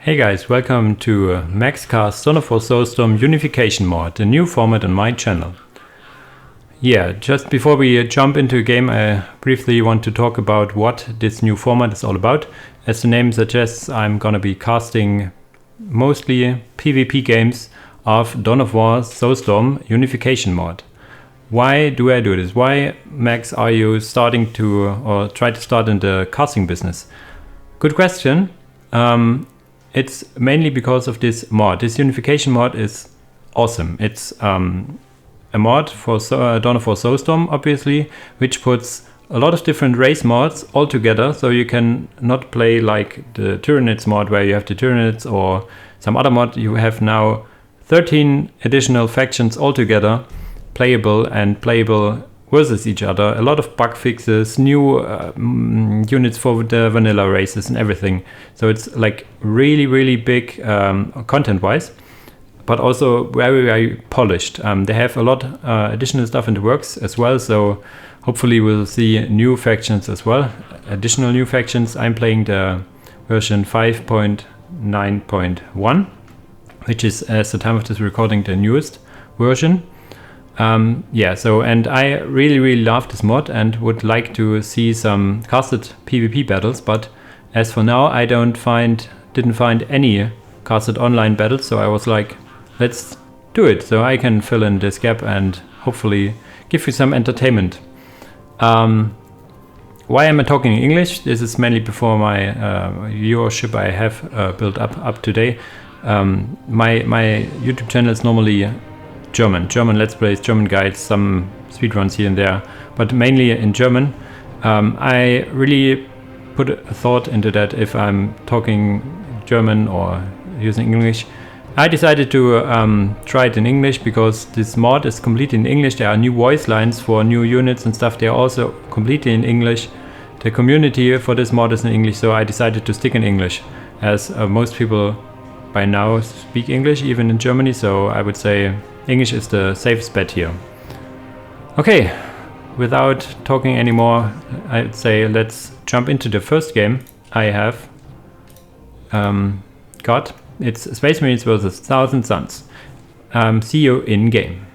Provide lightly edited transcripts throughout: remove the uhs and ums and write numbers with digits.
Hey guys, welcome to MaxCast Dawn of War Soulstorm Unification mod, a new format on my channel. Yeah, just before we jump into a game, I briefly want to talk about what this new format is all about. As the name suggests, I'm gonna be casting mostly PvP games of Dawn of War Soulstorm Unification mod. Why do I do this? Why, Max, are you starting to or try to start in the casting business? Good question. It's mainly because of this mod. This Unification mod is awesome. It's a mod for Dawn of War Soulstorm, obviously, which puts a lot of different race mods all together, so you can not play like the Tyranids mod where you have the Tyranids or some other mod. You have now 13 additional factions all together, playable versus each other. A lot of bug fixes, new units for the vanilla races and everything. So it's like really big content wise, but also very polished. They have a lot additional stuff in the works as well, so hopefully we'll see new factions as well, additional new factions. I'm playing the version 5.9.1, which is, as the time of this recording, the newest version. And I really love this mod and would like to see some casted PvP battles, but as for now I didn't find any casted online battles, so I was like, let's do it so I can fill in this gap and hopefully give you some entertainment. Why am I talking in English? This is mainly before my viewership I have built up today. My YouTube channel is normally German Let's Plays, German guides, some speedruns here and there, but mainly in German. I really put a thought into that if I'm talking German or using English. I decided to try it in English because this mod is completely in English. There are new voice lines for new units and stuff. They are also completely in English. The community for this mod is in English, so I decided to stick in English, as most people by now speak English, even in Germany, so I would say English is the safest bet here. Okay, without talking anymore, I'd say let's jump into the first game I have got. It's Space Marines vs. Thousand Suns. See you in game.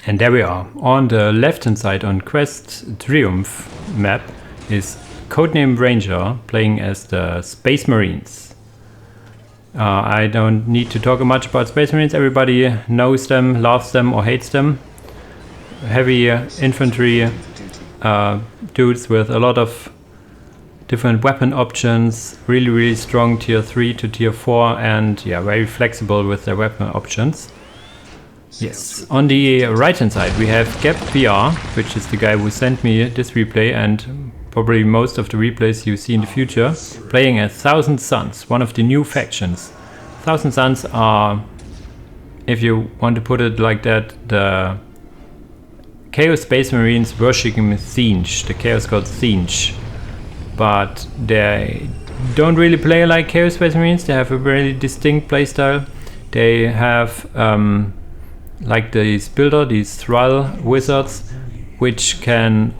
And there we are. On the left hand side on Quest Triumph map is CodeNameReaper playing as the Space Marines. I don't need to talk much about Space Marines. Everybody knows them, loves them or hates them. Heavy infantry dudes with a lot of different weapon options, really strong tier 3 to tier 4, and yeah, very flexible with their weapon options. Yes, on the right hand side we have GabPR, which is the guy who sent me this replay and probably most of the replays you see in the future, playing as Thousand Suns, one of the new factions. Thousand Suns are, if you want to put it like that, the Chaos Space Marines worshipping Tzeentch, the Chaos god Tzeentch. But they don't really play like Chaos Space Marines. They have a very distinct playstyle. They have like these thrall wizards, which can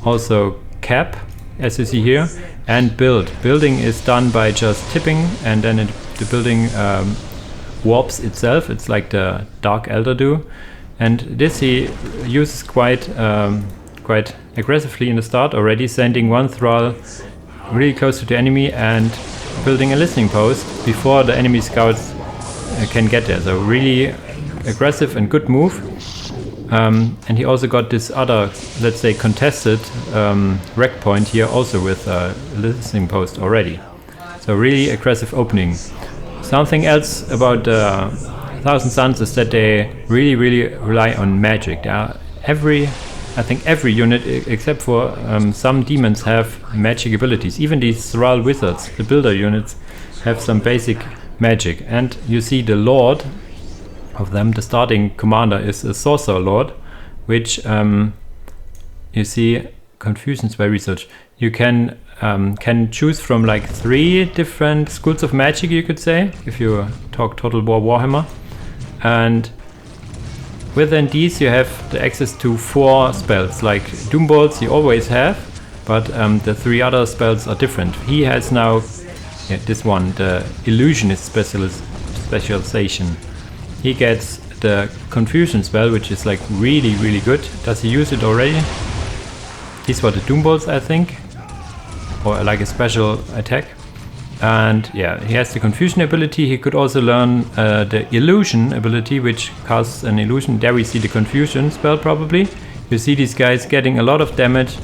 also cap, as you see here, and build. Building is done by just tipping, and then the building warps itself. It's like the Dark Elder do, and this he uses quite aggressively in the start already, sending one thrall really close to the enemy and building a listening post before the enemy scouts can get there. So really aggressive and good move. And he also got this other, let's say, contested wreck point here also with a listening post already. So really aggressive opening. Something else about the Thousand Suns is that they really rely on magic. They are I think every unit except for some demons have magic abilities. Even these thrall wizards, the builder units, have some basic magic. And you see the Lord of them, the starting commander, is a Sorcerer Lord, which you see confusions by research. You can choose from like 3 different schools of magic, you could say, if you talk Total War Warhammer. And within these you have the access to 4 spells, like Doom Bolts you always have, but the 3 other spells are different. He has now this one, the Illusionist specialization. He gets the Confusion spell, which is like really good. Does he use it already? These were the Doom Bolts, I think, or like a special attack. And yeah, he has the Confusion ability. He could also learn the Illusion ability, which casts an illusion. There we see the Confusion spell probably. You see these guys getting a lot of damage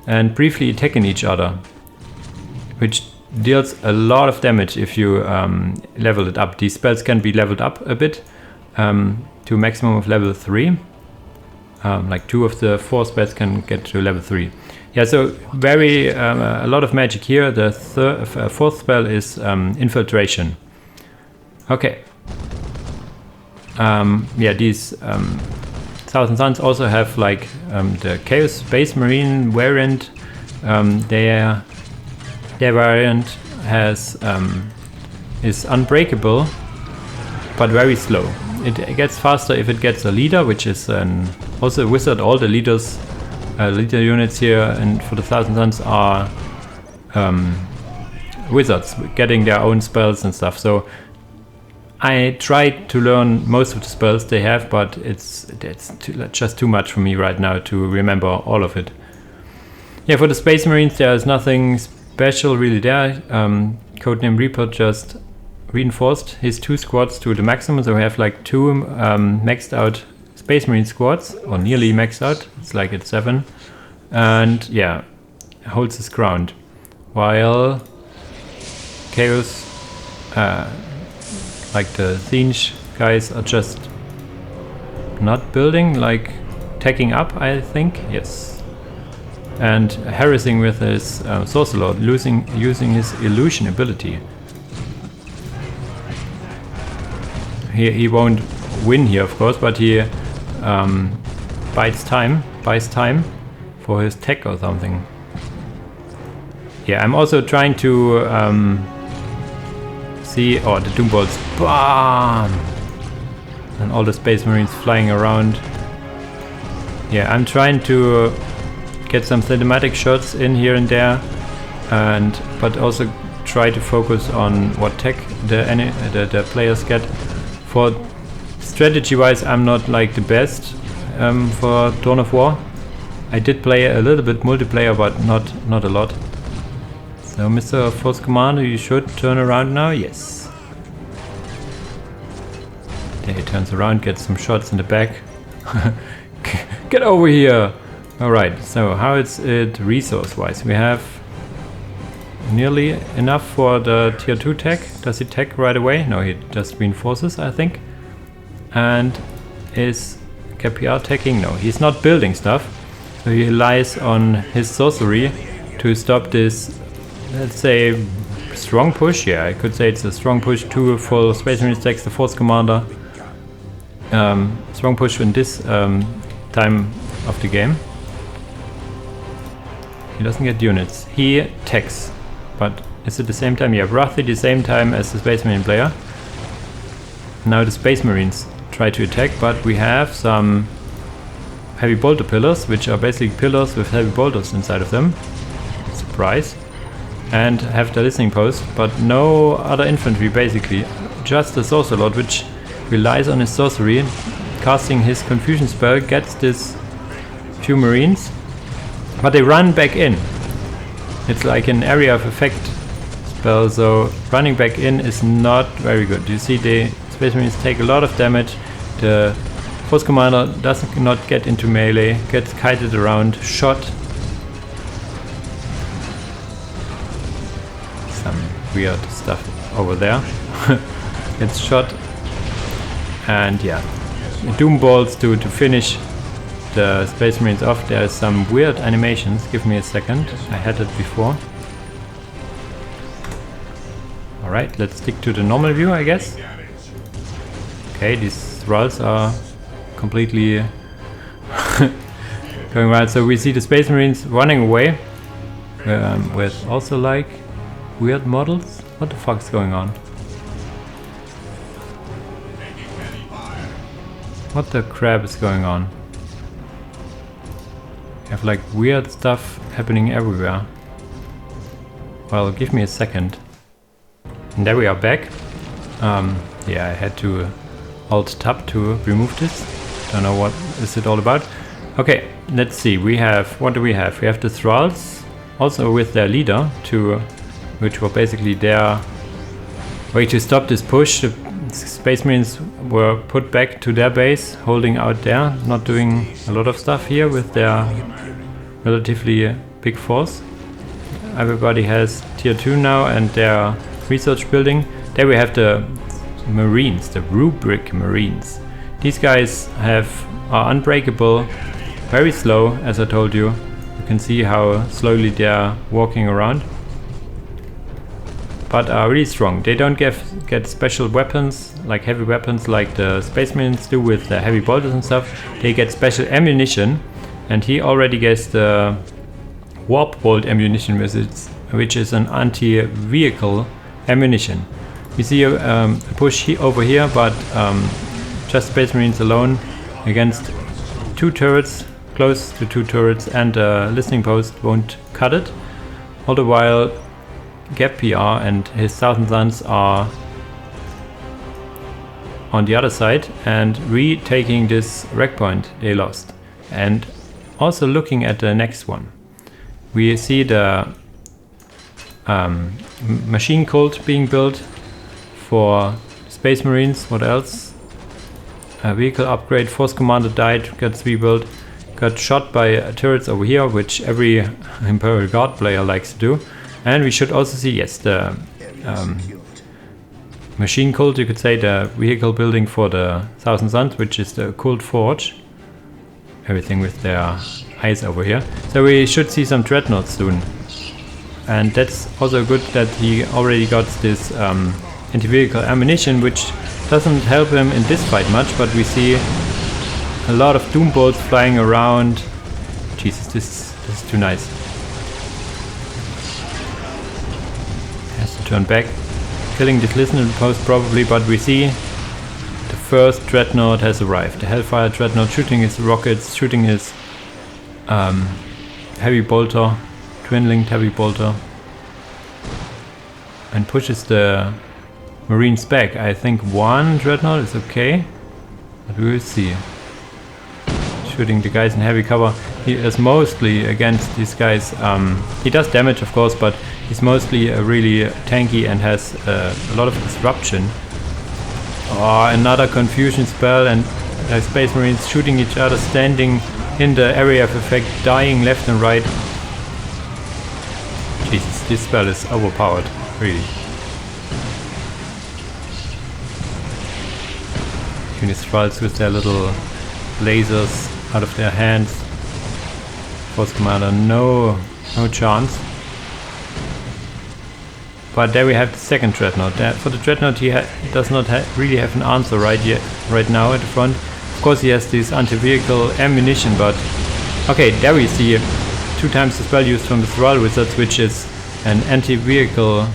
and briefly attacking each other, which deals a lot of damage if you level it up. These spells can be leveled up a bit to a maximum of level 3. Like 2 of the 4 spells can get to level 3. Yeah, so very a lot of magic here. The 4th spell is Infiltration. Okay. Yeah, these Thousand Suns also have like the Chaos Space Marine variant. Their variant has is unbreakable, but very slow. It gets faster if it gets a leader, which is also a wizard. All the leaders, leader units here and for the Thousand Suns are wizards, getting their own spells and stuff. So I tried to learn most of the spells they have, but it's just too much for me right now to remember all of it. Yeah, for the Space Marines there is nothing special really there. CodeNameReaper just reinforced his 2 squads to the maximum, so we have like 2 maxed out Space Marine squads, or nearly maxed out. It's like at 7, and yeah, holds his ground, while Chaos, like the Thinch guys, are just not building, like taking up, I think, yes, and harassing with his Sorcerer Lord, using his Illusion ability. He won't win here, of course, but he buys time for his tech or something. Yeah, I'm also trying to see, oh, the Doom Bolts, BAM! And all the Space Marines flying around. Yeah, I'm trying to get some cinematic shots in here and there, but also try to focus on what tech the players get. For strategy-wise, I'm not like the best for Dawn of War. I did play a little bit multiplayer, but not a lot. So, Mr. Force Commander, you should turn around now. Yes. There he turns around, gets some shots in the back. Get over here! Alright, so how is it resource-wise? We have nearly enough for the tier 2 tech. Does he tech right away? No, he just reinforces, I think. And is GabPR teching? No, he's not building stuff. So he relies on his sorcery to stop this, let's say, strong push. Yeah, I could say it's a strong push. 2 full Space Marine stacks, the Force Commander. Strong push in this time of the game. He doesn't get units. He techs. But is it the same time? Yeah, roughly the same time as the Space Marine player. Now the Space Marines try to attack, but we have some heavy bolter pillars, which are basically pillars with heavy bolters inside of them. Surprise. And have the listening post, but no other infantry basically. Just the Sorcerer Lord, which relies on his sorcery. Casting his Confusion spell, gets this few Marines, but they run back in. It's like an area of effect spell, so running back in is not very good. You see the Space Marines take a lot of damage. The Force Commander does not get into melee, gets kited around, shot. Some weird stuff over there. Gets shot. And yeah, Doom Bolts to finish the Space Marines off. There's some weird animations. Give me a second. I had it before. Alright, let's stick to the normal view, I guess. Okay, these rolls are completely going wild. So we see the Space Marines running away with also like weird models. What the fuck's going on? What the crap is going on? We have like weird stuff happening everywhere. Well, give me a second. And there we are back. Yeah, I had to Alt Tab to remove this. Don't know what is it all about. Okay, let's see. We have, what do we have? We have the Thralls, also with their leader, which were basically their way to stop this push. The Space Marines were put back to their base, holding out there, not doing a lot of stuff here with their relatively big force. Everybody has tier 2 now and their research building. There we have the Marines, the Rubric Marines. These guys are unbreakable, very slow, as I told you. You can see how slowly they are walking around, but are really strong. They don't get special weapons, like heavy weapons, like the Space Marines do with the heavy bolters and stuff. They get special ammunition, and he already gets the Warp Bolt ammunition, which is an anti-vehicle ammunition. You see a push over here, but just Space Marines alone against 2 turrets, close to 2 turrets, and a listening post won't cut it. All the while GabPR and his 1000 Suns are on the other side and retaking this wreck point they lost. And also looking at the next one, we see the machine cult being built for Space Marines. What else? A vehicle upgrade, Force Commander died, got rebuilt, got shot by turrets over here, which every Imperial Guard player likes to do. And we should also see, yes, the machine cult, you could say, the vehicle building for the 1000 Suns, which is the Cult Forge. Everything with their eyes over here. So we should see some dreadnoughts soon. And that's also good that he already got this anti-vehicle ammunition, which doesn't help him in this fight much, but we see a lot of doom bolts flying around. Jesus, this is too nice. Has to turn back, killing this listening post probably, but we see the first dreadnought has arrived. The Hellfire dreadnought shooting his rockets, shooting his heavy bolter, twin-linked heavy bolter, and pushes the Marines back. I think one dreadnought is okay, but we will see. Shooting the guys in heavy cover. He is mostly against these guys. He does damage, of course, but he's mostly really tanky and has a lot of disruption. Oh, another confusion spell, and Space Marines shooting each other, standing in the area of effect, dying left and right. Jesus, this spell is overpowered, really. These Thralls with their little lasers out of their hands. Force Commander, no chance. But there we have the second dreadnought. For the dreadnought, he does not really have an answer right now at the front. Of course, he has this anti-vehicle ammunition, but okay, there we see 2 times the spell used from the Thrall Wizards, which is an anti-vehicle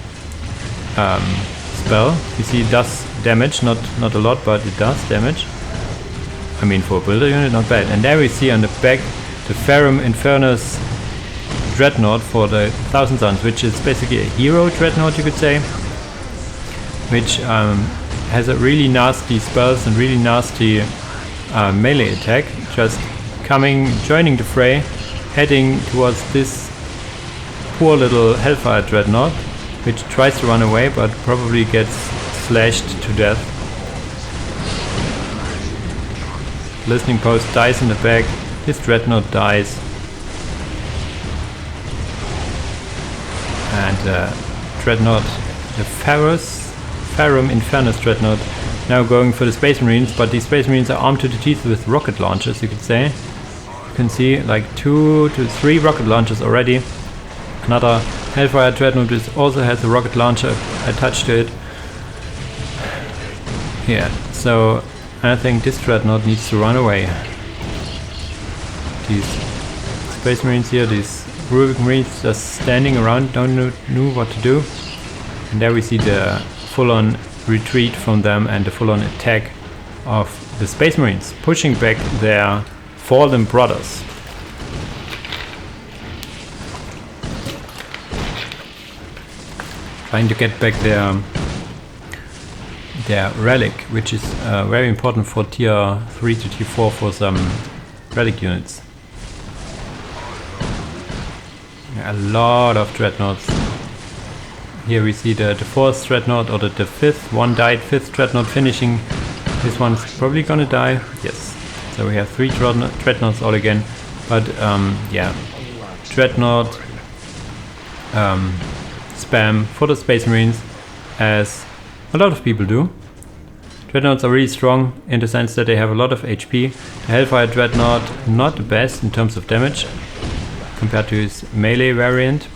spell. You see, it does damage, not a lot, but it does damage. I mean, for a builder unit, not bad. And there we see on the back the Ferrum Infernus dreadnought for the 1000 Suns, which is basically a hero dreadnought, you could say, which has a really nasty spells and really nasty melee attack. Just joining the fray, heading towards this poor little Hellfire dreadnought, which tries to run away but probably gets slashed to death. Listening post dies in the back. This dreadnought dies. And dreadnought, the Ferrum Infernus dreadnought, now going for the Space Marines, but these Space Marines are armed to the teeth with rocket launchers, you could say. You can see like 2 to 3 rocket launchers already. Another Hellfire dreadnought which also has a rocket launcher attached to it. Yeah, so I think this dreadnought needs to run away. These Space Marines here, these Rubric Marines, just standing around, don't know what to do. And there we see the full-on retreat from them and the full-on attack of the Space Marines pushing back their fallen brothers. Trying to get back their relic, which is very important for tier 3 to tier 4 for some relic units. A lot of dreadnoughts. Here we see the 4th dreadnought, or the 5th. One died, 5th dreadnought finishing. This one's probably gonna die. Yes. So we have 3 dreadnoughts all again. But yeah, dreadnought spam for the Space Marines, as a lot of people do. Dreadnoughts are really strong in the sense that they have a lot of HP. The Hellfire Dreadnought, not the best in terms of damage compared to his melee variant.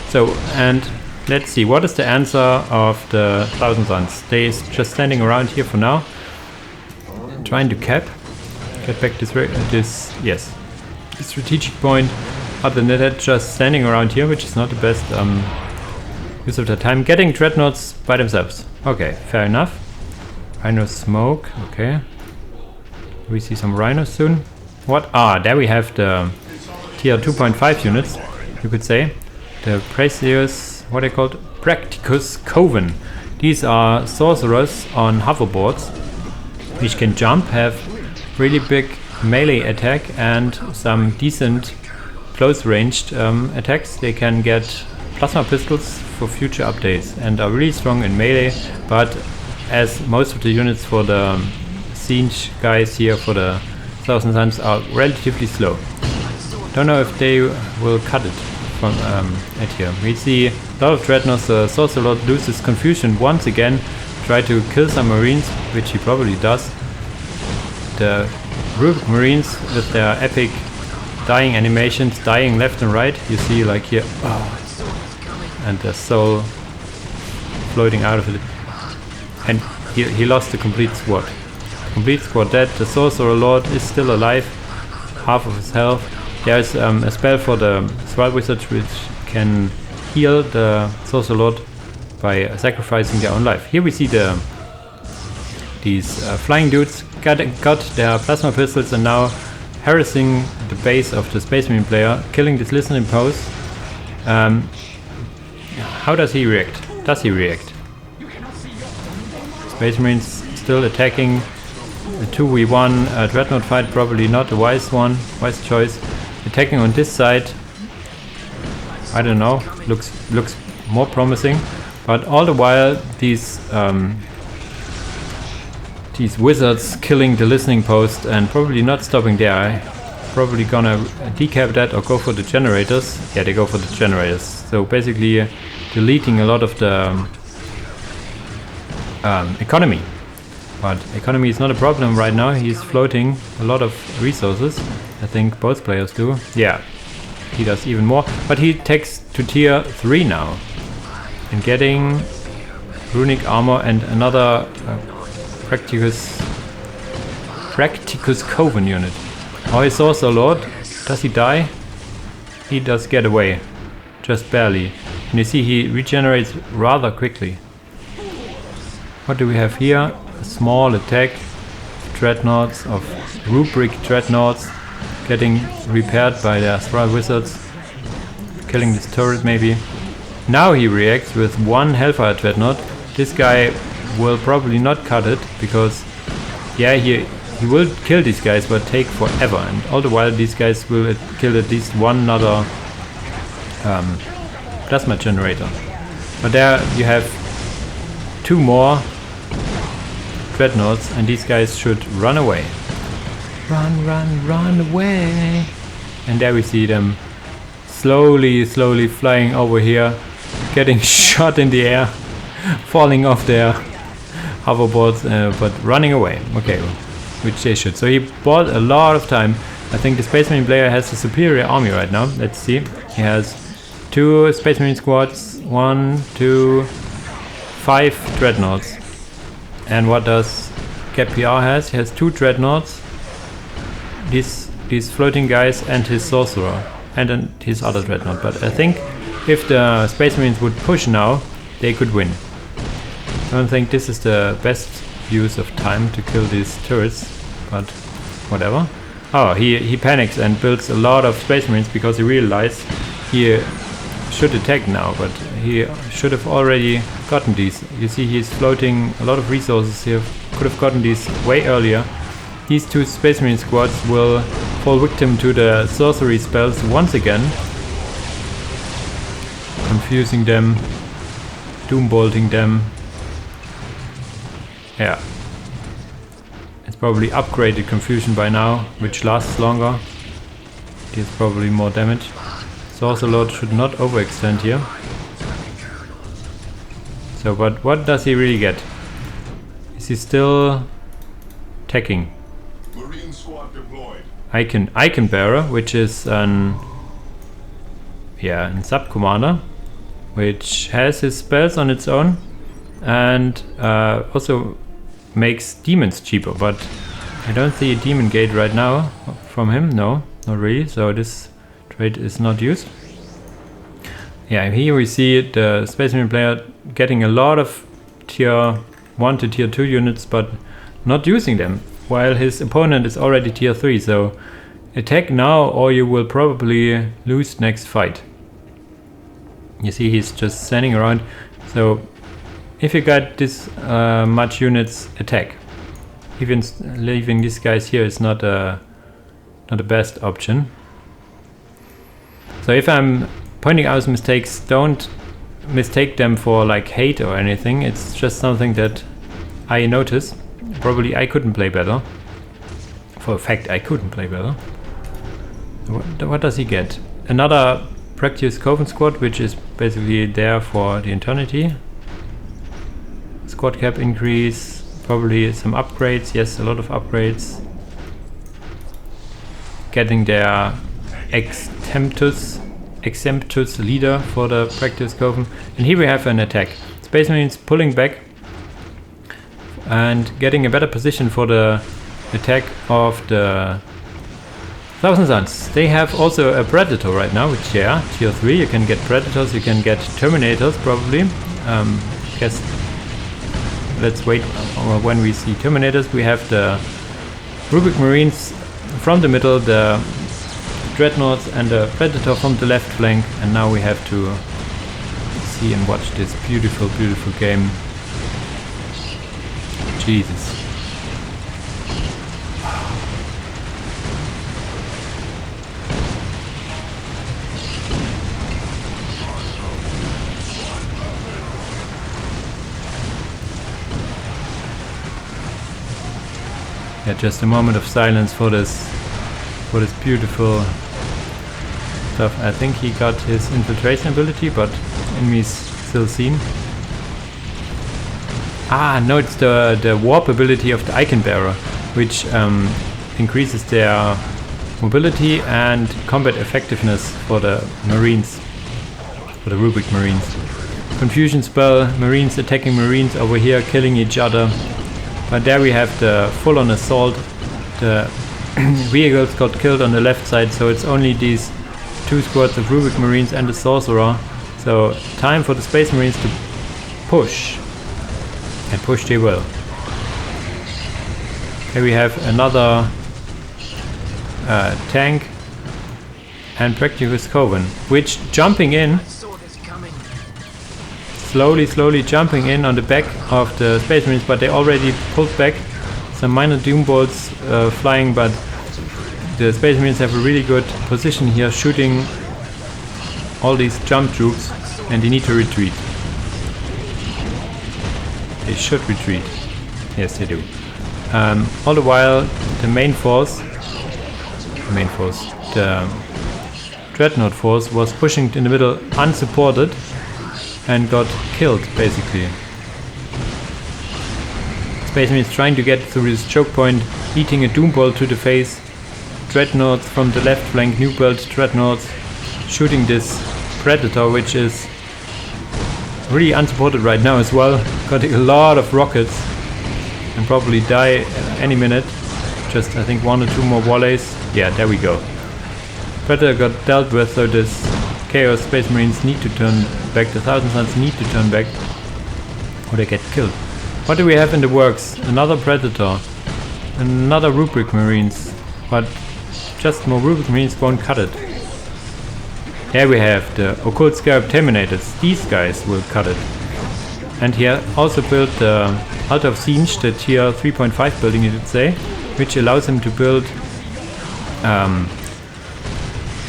So, and let's see, what is the answer of the Thousand Suns? They just standing around here for now, trying to get back this strategic point. Other than that, just standing around here, which is not the best use of their time. Getting dreadnoughts by themselves. Okay, fair enough. Rhino smoke, okay. We see some rhinos soon. What? Ah, there we have the tier 2.5 units, you could say. The Precious, what they called? Practicus Coven. These are sorcerers on hoverboards, which can jump, have really big melee attack and some decent close ranged attacks. They can get plasma pistols for future updates and are really strong in melee, but as most of the units for the siege guys here for the Thousand Suns are relatively slow. Don't know if they will cut it from at here. We see a lot of dreadnoughts. The Sorcerer Lord loses confusion once again, try to kill some Marines, which he probably does. The Rubric Marines with their epic dying animations, dying left and right. You see like here, and the soul floating out of it. And he lost the complete squad. Complete squad dead. The Sorcerer Lord is still alive, half of his health. There's a spell for the Thrall Wizards which can heal the Sorcerer Lord by sacrificing their own life. Here we see these flying dudes got their plasma pistols and now harassing the base of the Space Marine player, killing this listening post. How does he react? Does he react? Space Marines still attacking. A 2v1 Dreadnought fight, probably not a wise choice. Attacking on this side, I don't know, looks more promising. But all the while, these wizards killing the listening post and probably not stopping there. Probably gonna decap that or go for the generators. Yeah, they go for the generators. So basically deleting a lot of the economy. But economy is not a problem right now. He's floating a lot of resources. I think both players do. Yeah, he does even more. But he takes to tier 3 now. And getting runic armor and another Practicus Coven unit. Oh, he Sorcerer Lord. Does he die? He does get away. Just barely. And you see he regenerates rather quickly. What do we have here? A small attack. Dreadnoughts of Rubric Dreadnoughts getting repaired by their Thrall Wizards. Killing this turret maybe. Now he reacts with one Hellfire Dreadnought. This guy will probably not cut it because yeah, he will kill these guys but take forever, and all the while these guys will kill at least one other plasma generator. But there you have 2 more Dreadnoughts and these guys should run away. Run away. And there we see them slowly flying over here, getting shot in the air, falling off their hoverboards, but running away. Okay, which they should. So he bought a lot of time. I think the Space Marine player has a superior army right now. Let's see. He has 2 Space Marine squads, 1, 2, 5 Dreadnoughts. And what does GabPR has? He has 2 Dreadnoughts, these floating guys, and his Sorcerer, and then his other Dreadnought. But I think if the Space Marines would push now, they could win. I don't think this is the best use of time to kill these turrets, but whatever. Oh, he panics and builds a lot of Space Marines because he realized he should attack now, but he should have already gotten these. You see, he's floating a lot of resources here. Could have gotten these way earlier. These two Space Marine squads will fall victim to the sorcery spells once again, confusing them, doom-bolting them. Yeah. It's probably upgraded confusion by now, which lasts longer. Deals probably more damage. Sorcerer Lord should not overextend here. So, but what does he really get? Is he still attacking? Marine squad deployed. Icon Bearer, which is an sub commander, which has his spells on its own, and also makes demons cheaper. But I don't see a demon gate right now from him. No, not really. So this trait is not used. Yeah, here we see the Space Marine player getting a lot of tier 1 to tier 2 units, but not using them, while his opponent is already tier 3. So attack now or you will probably lose next fight. You see, he's just standing around. So if you got this much units, attack. Even leaving these guys here is not the best option. So if I'm pointing out mistakes, don't mistake them for like hate or anything. It's just something that I notice. Probably I couldn't play better. For a fact, I couldn't play better. What does he get? Another Practice Coven squad, which is basically there for the eternity. Squad cap increase, probably some upgrades. Yes, a lot of upgrades. Getting their Exemptus leader for the Practice Coven. And here we have an attack. Space Marines pulling back and getting a better position for the attack of the Thousand Suns. They have also a Predator right now, which tier 3. You can get Predators, you can get Terminators probably. Guess let's wait when we see Terminators. We have the Rubik Marines from the middle, the Dreadnoughts and the Predator from the left flank, and now we have to see and watch this beautiful, beautiful game. Jesus. Yeah, just a moment of silence for this beautiful stuff. I think he got his infiltration ability, but enemies still seen. Ah, no, it's the warp ability of the Icon Bearer, which increases their mobility and combat effectiveness for the Marines, for the Rubik Marines. Confusion spell, Marines attacking Marines over here, killing each other. But there we have the full-on assault. The vehicles got killed on the left side, so it's only these two squads of Rubik Marines and the Sorcerer. So time for the Space Marines to push. And push they will. Here we have another tank and Practice Coven, which jumping in, slowly jumping in on the back of the Space Marines, but they already pulled back. Some minor doom bolts flying, but the Space Marines have a really good position here, shooting all these jump troops, and they need to retreat. They should retreat. Yes, they do. All the while, the Dreadnought force was pushing in the middle unsupported and got killed, basically. Space Marines trying to get through this choke point, eating a doom bolt to the face. Dreadnoughts from the left flank, new build Dreadnoughts, shooting this Predator, which is really unsupported right now as well. Got a lot of rockets and probably die any minute. Just I think 1 or 2 more volleys. Yeah, there we go. Predator got dealt with, so this Chaos Space Marines need to turn back. The Thousand Suns need to turn back or they get killed. What do we have in the works? Another Predator. Another Rubric Marines. But just more Rubric Marines won't cut it. Here we have the Occult Scarab Terminators. These guys will cut it. And he also built the Altar of Siege, the tier 3.5 building you could say, which allows him to build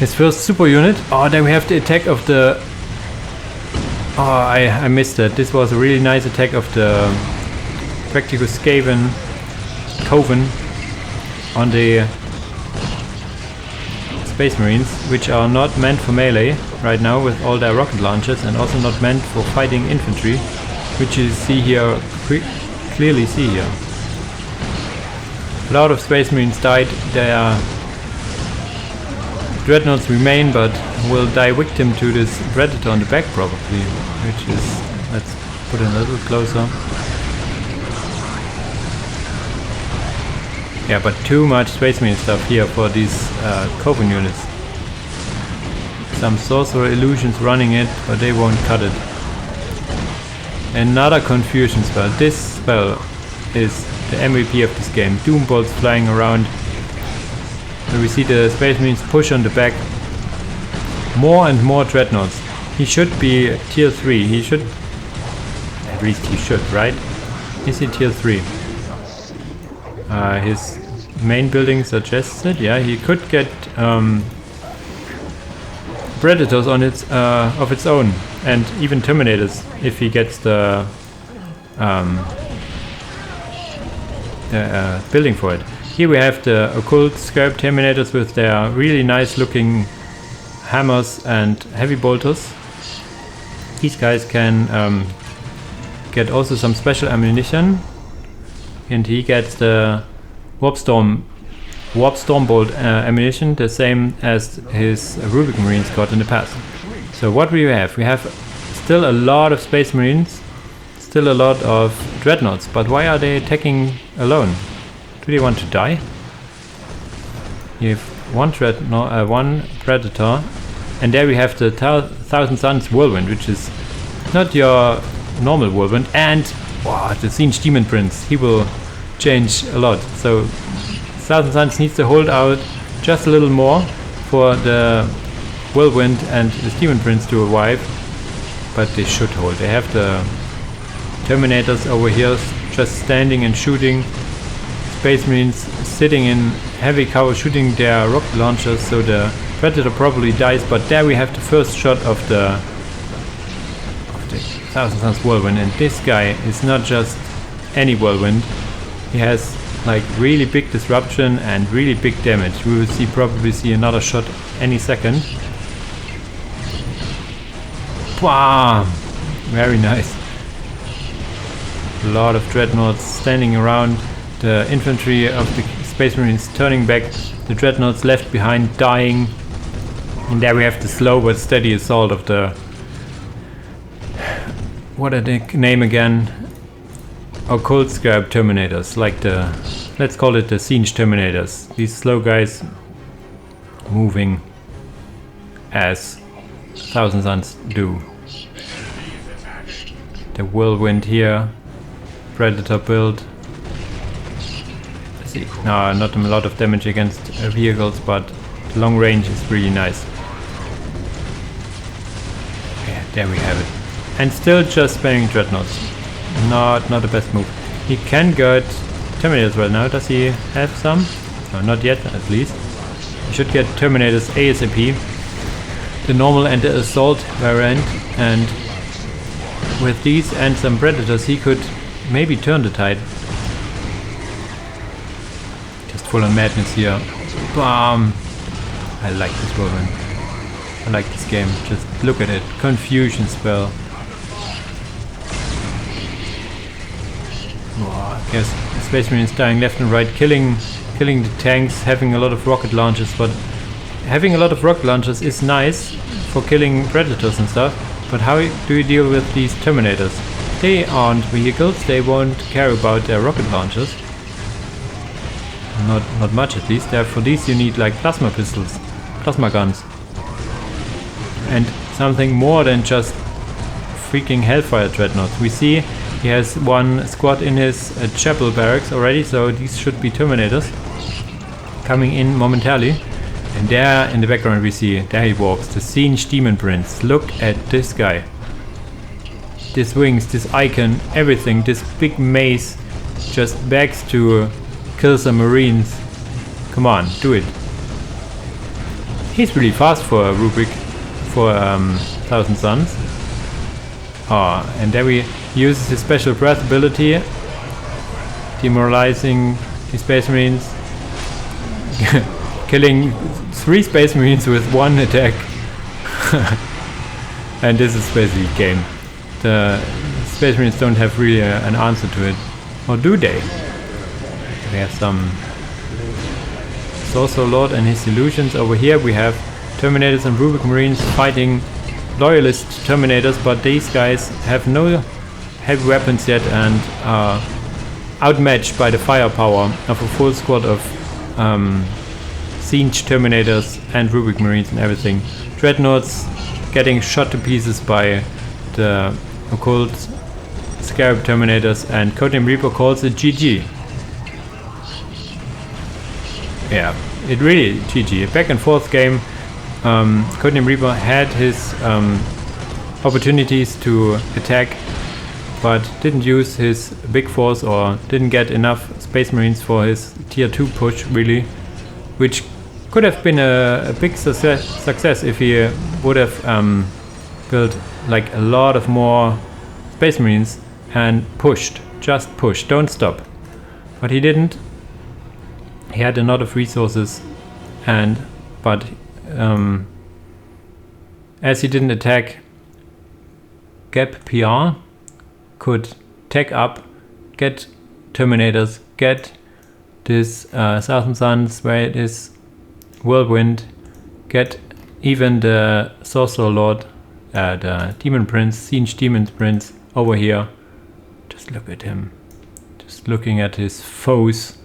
his first super unit. Oh, then we have the attack of the... Oh, I missed it. This was a really nice attack of the Practicus Coven on the Space Marines, which are not meant for melee right now with all their rocket launchers, and also not meant for fighting infantry, which you see here, clearly see here. A lot of Space Marines died. Their Dreadnoughts remain, but will die victim to this Predator on the back probably, which is, let's put it a little closer. Yeah, but too much Space Marine stuff here for these Coven units. Some Sorcerer Illusions running it, but they won't cut it. Another Confusion spell. This spell is the MVP of this game. Doom bolts flying around. So we see the Space Marines push on the back. More and more Dreadnoughts. He should be tier 3. He should... At least he should, right? Is he tier 3? His main building suggests it. Yeah, he could get Predators on its of its own, and even Terminators if he gets the building for it. Here we have the Occult Scarab Terminators with their really nice looking hammers and heavy bolters. These guys can get also some special ammunition, and he gets the Warpstorm bolt ammunition, the same as his Rubric Marines got in the past. So what we have? We have still a lot of Space Marines, still a lot of Dreadnoughts, but why are they attacking alone? Do they want to die? You have one Predator, and there we have the Thousand Suns Whirlwind, which is not your normal Whirlwind, and wow, the Siege Demon Prince, he will change a lot. So Thousand Suns needs to hold out just a little more for the Whirlwind and the Demon Prince to arrive, but they should hold. They have the Terminators over here just standing and shooting. Space Marines sitting in heavy cover shooting their rocket launchers, so the Predator probably dies, but there we have the first shot of the Thousand Suns Whirlwind, and this guy is not just any Whirlwind. He has like really big disruption and really big damage. We will probably see another shot any second. Wow, very nice. A lot of Dreadnoughts standing around. The infantry of the Space Marines turning back. The Dreadnoughts left behind dying. And there we have the slow but steady assault of the... What are the name again? Occult Scarab Terminators, like the... Let's call it the Siege Terminators. These slow guys moving as Thousand Suns do. The Whirlwind here. Predator build. Let's see. No, not a lot of damage against vehicles, but the long range is really nice. Yeah, there we have it. And still just spamming Dreadnoughts. Not the best move. He can get Terminators right now. Does he have some? No, not yet, at least. He should get Terminators ASAP. The normal and the assault variant, and with these and some Predators he could maybe turn the tide. Just full on madness here. Bam! I like this Whirlwind. I like this game. Just look at it. Confusion spell. Yes, Space Marines dying left and right, killing the tanks, having a lot of rocket launchers, but having a lot of rocket launchers is nice for killing Predators and stuff, but how do you deal with these Terminators? They aren't vehicles, they won't care about their rocket launchers. Not much at least. For these you need like plasma pistols, plasma guns. And something more than just freaking Hellfire Dreadnoughts. We see He has one squad in his chapel barracks already, so these should be Terminators coming in momentarily. And there in the background we see, there he walks, the Siege Demon Prince. Look at this guy. This wings, this icon, everything, this big mace just begs to kill some Marines. Come on, do it. He's really fast for Rubik, for Thousand Suns. And there he uses his special breath ability, demoralizing the Space Marines, killing 3 Space Marines with 1 attack. And this is basically game. The Space Marines don't have really an answer to it. Or do they? We have some Soulstorm Lord and his illusions. Over here we have Terminators and Rubik Marines fighting Loyalist Terminators, but these guys have no heavy weapons yet and are outmatched by the firepower of a full squad of Siege Terminators and Rubik Marines and everything. Dreadnoughts getting shot to pieces by the Occult Scarab Terminators, and CodeNameReaper calls it GG. Yeah, it really GG. A back and forth game. CodeNameReaper had his opportunities to attack, but didn't use his big force or didn't get enough Space Marines for his tier 2 push really, which could have been a big success if he would have built like a lot of more Space Marines and pushed, just push, don't stop. But he didn't. He had a lot of resources, but as he didn't attack, GabPR could tech up, get Terminators, get this Thousand Suns where it is Whirlwind, get even the Sorcerer Lord, the Demon Prince, Siege Demon Prince over here. Just look at him, just looking at his foes.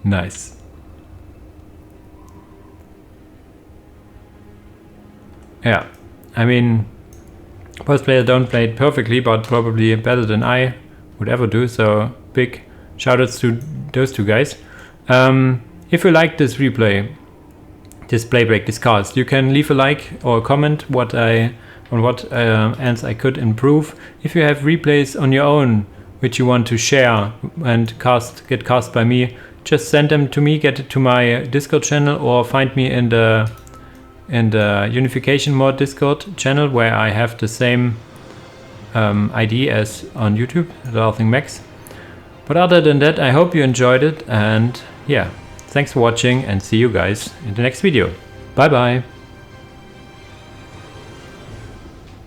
Nice. Yeah, I mean, most players don't play it perfectly, but probably better than I would ever do, so big shoutouts to those 2 guys. If you like this replay, this playback, this cast, you can leave a like or a comment on what ends I could improve. If you have replays on your own which you want to share and get cast by me, just send them to me, get it to my Discord channel, or find me in the Unification mod Discord channel where I have the same ID as on YouTube, TheLaughingMax. But other than that, I hope you enjoyed it, and yeah, thanks for watching and see you guys in the next video. Bye bye!